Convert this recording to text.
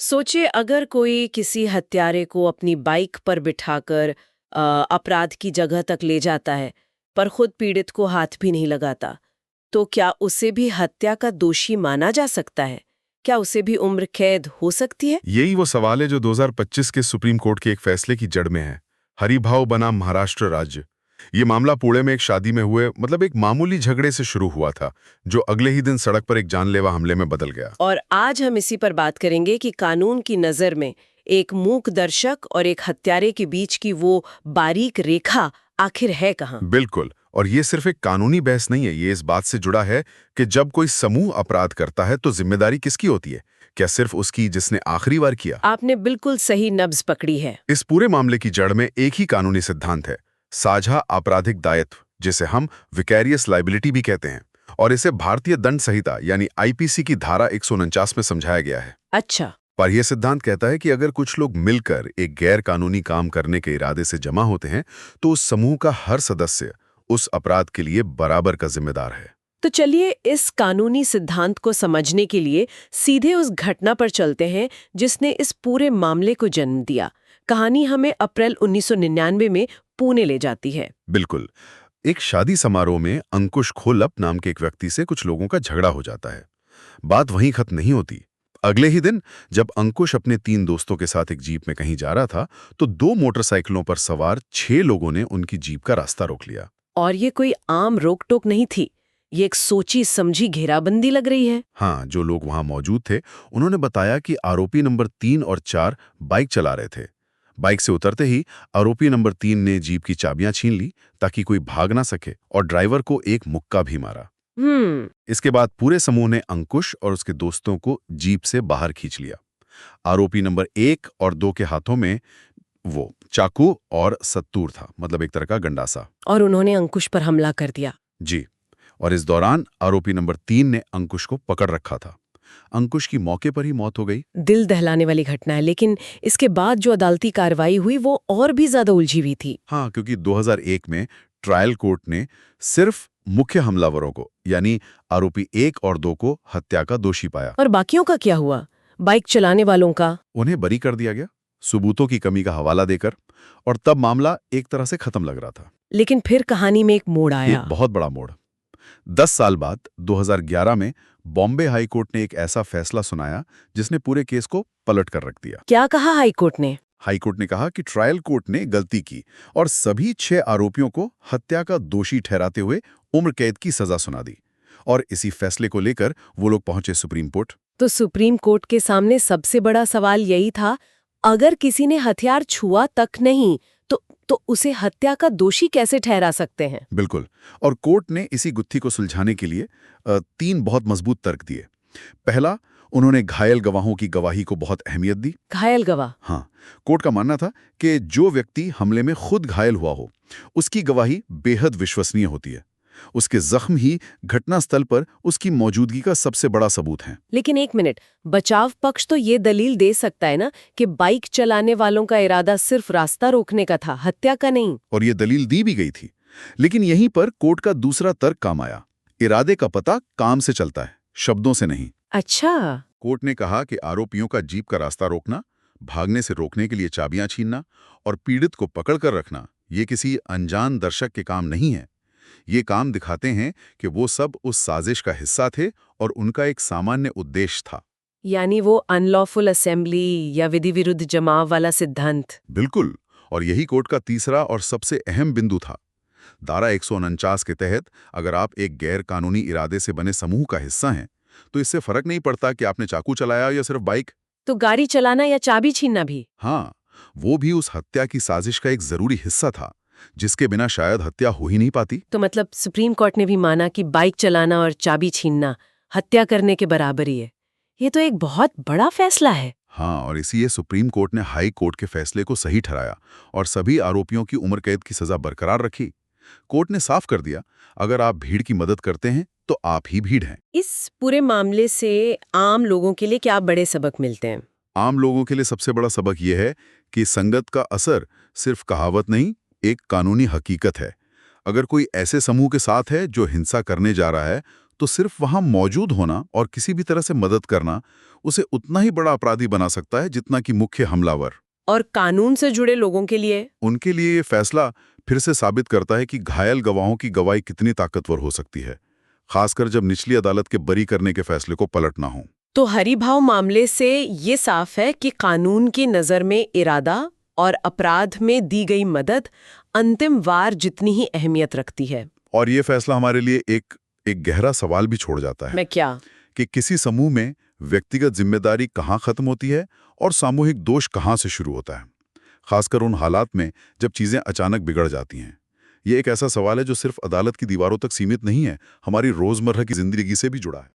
सोचिए अगर कोई किसी हत्यारे को अपनी बाइक पर बिठाकर अपराध की जगह तक ले जाता है, पर खुद पीड़ित को हाथ भी नहीं लगाता, तो क्या उसे भी हत्या का दोषी माना जा सकता है? क्या उसे भी उम्र कैद हो सकती है? यही वो सवाल है जो 2025 के सुप्रीम कोर्ट के एक फैसले की जड़ में है। हरिभाव बनाम महाराष्ट्र राज्य। ये मामला पुणे में एक शादी में हुए एक मामूली झगड़े से शुरू हुआ था, जो अगले ही दिन सड़क पर एक जानलेवा हमले में बदल गया। और आज हम इसी पर बात करेंगे कि कानून की नज़र में एक मूक दर्शक और एक हत्यारे के बीच की वो बारीक रेखा आखिर है कहाँ? बिल्कुल। और ये सिर्फ एक कानूनी बहस नहीं है, ये इस बात से जुड़ा है कि जब कोई समूह अपराध करता है तो जिम्मेदारी किसकी होती है? क्या सिर्फ उसकी जिसने आखिरी बार किया? आपने बिल्कुल सही नब्ज पकड़ी है। इस पूरे मामले की जड़ में एक ही कानूनी सिद्धांत है, साझा आपराधिक दायित्व, जिसे हम विकैरियस लाइबिलिटी भी कहते हैं। और इसे भारतीय दंड संहिता यानी आईपीसी की धारा 149 में समझाया गया है। अच्छा। पर यह सिद्धांत कहता है कि अगर कुछ लोग मिलकर एक गैर कानूनी काम करने के इरादे से जमा होते हैं, तो उस समूह का हर सदस्य उस अपराध के लिए बराबर का जिम्मेदार है। तो चलिए इस कानूनी सिद्धांत को समझने के लिए सीधे उस घटना पर चलते हैं जिसने इस पूरे मामले को जन्म दिया। कहानी हमें अप्रैल 1999 में पुणे ले जाती है। बिल्कुल। एक शादी समारोह में अंकुश खोलप नाम के एक व्यक्ति से कुछ लोगों का झगड़ा हो जाता है। बात वहीं खत्म नहीं होती। अगले ही दिन जब अंकुश अपने 3 दोस्तों के साथ एक जीप में कहीं जा रहा था, तो 2 मोटरसाइकिलों पर सवार 6 लोगों ने उनकी जीप का रास्ता रोक लिया। और ये कोई आम रोक टोक नहीं थी, ये एक सोची समझी घेराबंदी लग रही है। हाँ, जो लोग वहां मौजूद थे उन्होंने बताया कि आरोपी नंबर 3 और 4 बाइक चला रहे थे। बाइक से उतरते ही आरोपी नंबर 3 ने जीप की चाबियां छीन ली ताकि कोई भाग ना सके, और ड्राइवर को एक मुक्का भी मारा। इसके बाद पूरे समूह ने अंकुश और उसके दोस्तों को जीप से बाहर खींच लिया। आरोपी नंबर 1 और 2 के हाथों में वो चाकू और सत्तूर था, मतलब एक तरह का गंडासा। और उन्होंने अंकुश पर हमला कर दिया। जी। और इस दौरान आरोपी नंबर 3 ने अंकुश को पकड़ रखा था। अंकुश की मौके पर ही मौत हो गई। दिल दहलाने वाली घटना है, लेकिन इसके बाद जो अदालती कार्रवाई हुई वो और भी ज्यादा उलझी हुई थी। हाँ, क्योंकि 2001 में ट्रायल कोर्ट ने सिर्फ मुख्य हमलावरों को, यानी आरोपी 1 और 2 को हत्या का दोषी पाया। और बाकियों का क्या हुआ? बाइक चलाने वालों का? उन्हें बरी कर दिया गया, सबूतों की कमी का हवाला देकर। और तब मामला एक तरह से खत्म लग रहा था। लेकिन फिर कहानी में एक मोड़ आया। एक बहुत बड़ा मोड़। 10 साल बाद 2011 में बॉम्बे हाई कोर्ट ने एक ऐसा फैसला सुनाया जिसने पूरे केस को पलट कर रख दिया। क्या कहा हाईकोर्ट ने? हाईकोर्ट ने कहा कि ट्रायल कोर्ट ने गलती की और सभी 6 आरोपियों को हत्या का दोषी ठहराते हुए उम्र कैद की सजा सुना दी। और इसी फैसले को लेकर वो लोग पहुंचे सुप्रीम कोर्ट। तो सुप्रीम कोर्ट के सामने सबसे बड़ा सवाल यही था, अगर किसी ने हथियार छुआ तक नहीं तो उसे हत्या का दोषी कैसे ठहरा सकते हैं? बिल्कुल। और कोर्ट ने इसी गुत्थी को सुलझाने के लिए 3 बहुत मजबूत तर्क दिए। पहला, उन्होंने घायल गवाहों की गवाही को बहुत अहमियत दी। घायल गवाह? हाँ, कोर्ट का मानना था कि जो व्यक्ति हमले में खुद घायल हुआ हो, उसकी गवाही बेहद विश्वसनीय होती है। उसके जख्म ही घटनास्थल पर उसकी मौजूदगी का सबसे बड़ा सबूत है। लेकिन एक मिनट, बचाव पक्ष तो ये दलील दे सकता है ना कि बाइक चलाने वालों का इरादा सिर्फ रास्ता रोकने का था, हत्या का नहीं। और ये दलील दी भी गई थी। लेकिन यहीं पर कोर्ट का दूसरा तर्क काम आया। इरादे का पता काम से चलता है, शब्दों से नहीं। अच्छा। कोर्ट ने कहा कि आरोपियों का जीप का रास्ता रोकना, भागने से रोकने के लिए चाबियां छीनना और पीड़ित को पकड़कर रखना, ये किसी अनजान दर्शक के काम नहीं है। ये काम दिखाते हैं कि वो सब उस साजिश का हिस्सा थे और उनका एक सामान्य उद्देश्य था। यानी वो अनलॉफुल असेंबली या विधि विरुद्ध जमाव वाला सिद्धांत। बिल्कुल। और यही कोर्ट का तीसरा और सबसे अहम बिंदु था। धारा 149 के तहत अगर आप एक गैर कानूनी इरादे से बने समूह का हिस्सा हैं, तो इससे फर्क नहीं पड़ता कि आपने चाकू चलाया या सिर्फ बाइक। तो गाड़ी चलाना या चाबी छीनना भी? हाँ, वो भी उस हत्या की साजिश का एक जरूरी हिस्सा था, जिसके बिना शायद हत्या हो ही नहीं पाती। तो मतलब सुप्रीम कोर्ट ने भी माना कि बाइक चलाना और चाबी छीनना हत्या करने के बराबर ही है। ये तो एक बहुत बड़ा फैसला है। हाँ, और इसीलिए सुप्रीम कोर्ट ने हाई कोर्ट के फैसले को सही ठहराया और सभी आरोपियों की उम्र कैद की सजा बरकरार रखी। कोर्ट ने साफ कर दिया, अगर आप भीड़ की मदद करते हैं तो आप ही भीड़ हैं। इस पूरे मामले से आम लोगों के लिए क्या बड़े सबक मिलते हैं? आम लोगों के लिए सबसे बड़ा सबक यह है कि संगत का असर सिर्फ कहावत नहीं, एक कानूनी हकीकत है। अगर कोई ऐसे समूह के साथ है जो हिंसा करने जा रहा है, तो सिर्फ वहां मौजूद होना और किसी भी तरह से मदद करना उसे उतना ही बड़ा अपराधी बना सकता है जितना कि मुख्य हमलावर। और कानून से जुड़े लोगों के लिए? उनके लिए ये फैसला फिर से साबित करता है कि घायल गवाहों की गवाही कितनी ताकतवर हो सकती है, खासकर जब निचली अदालत के बरी करने के फैसले को पलटना हो। तो हरिभाव मामले से ये साफ है कि कानून की नज़र में इरादा और अपराध में दी गई मदद अंतिम वार जितनी ही अहमियत रखती है। और ये फैसला हमारे लिए एक गहरा सवाल भी छोड़ जाता है मैं क्या? कि किसी समूह में व्यक्तिगत जिम्मेदारी कहाँ खत्म होती है और सामूहिक दोष कहाँ से शुरू होता है, खासकर उन हालात में जब चीजें अचानक बिगड़ जाती हैं। ये एक ऐसा सवाल है जो सिर्फ अदालत की दीवारों तक सीमित नहीं है, हमारी रोजमर्रा की जिंदगी से भी जुड़ा है।